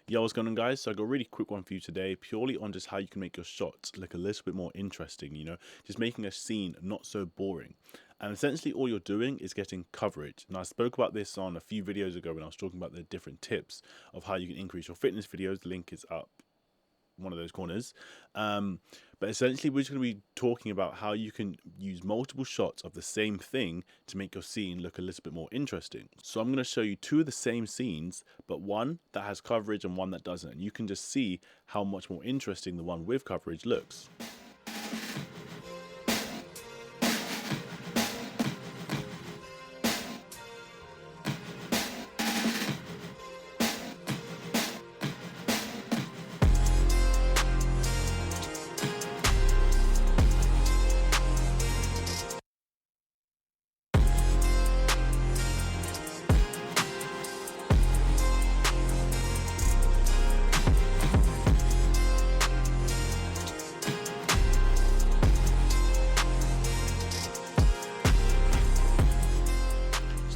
Yo, what's going on, guys? So I got a really quick one for you today, purely on just how you can make your shots look a little bit more interesting, just making a scene not so boring. And essentially all you're doing is getting coverage. And I spoke about this on a few videos ago when I was talking about the different tips of how you can increase your fitness videos. The link is up one of those corners. But essentially we're just going to be talking about how you can use multiple shots of the same thing to make your scene look a little bit more interesting. So I'm going to show you two of the same scenes, but one that has coverage and one that doesn't, and you can just see how much more interesting the one with coverage looks.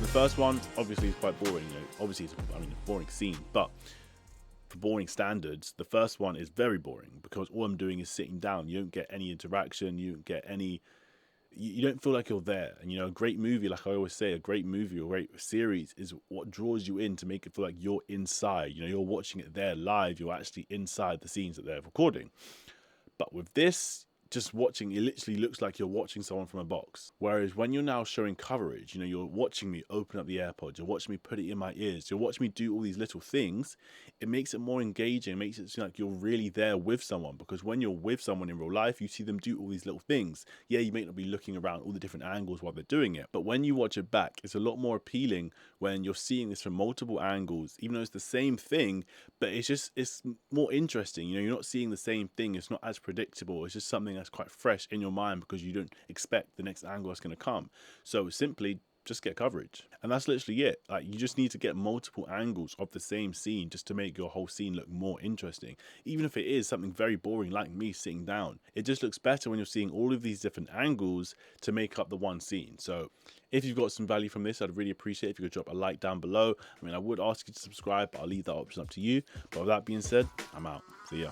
The first one obviously is quite boring, obviously it's a boring scene, but for boring standards, the first one is very boring because all I'm doing is sitting down. You don't get any interaction, you don't get any, you don't feel like you're there. And a great movie, like I always say, a great movie or a great series is what draws you in to make it feel like you're inside. You're watching it there live, you're actually inside the scenes that they're recording. But with this, just watching, it literally looks like you're watching someone from a box. Whereas when you're now showing coverage, you're watching me open up the AirPods, you're watching me put it in my ears, you're watching me do all these little things, it makes it more engaging, it makes it seem like you're really there with someone. Because when you're with someone in real life, you see them do all these little things. Yeah, you may not be looking around all the different angles while they're doing it, but when you watch it back, it's a lot more appealing when you're seeing this from multiple angles, even though it's the same thing, but it's more interesting. You're not seeing the same thing, it's not as predictable, it's just something that's quite fresh in your mind because you don't expect the next angle that's going to come. So simply just get coverage, and that's literally it. Like, you just need to get multiple angles of the same scene just to make your whole scene look more interesting. Even if it is something very boring like me sitting down, it just looks better when you're seeing all of these different angles to make up the one scene. So if you've got some value from this, I'd really appreciate if you could drop a like down below. I would ask you to subscribe, but I'll leave that option up to you. But with that being said, I'm out. See ya.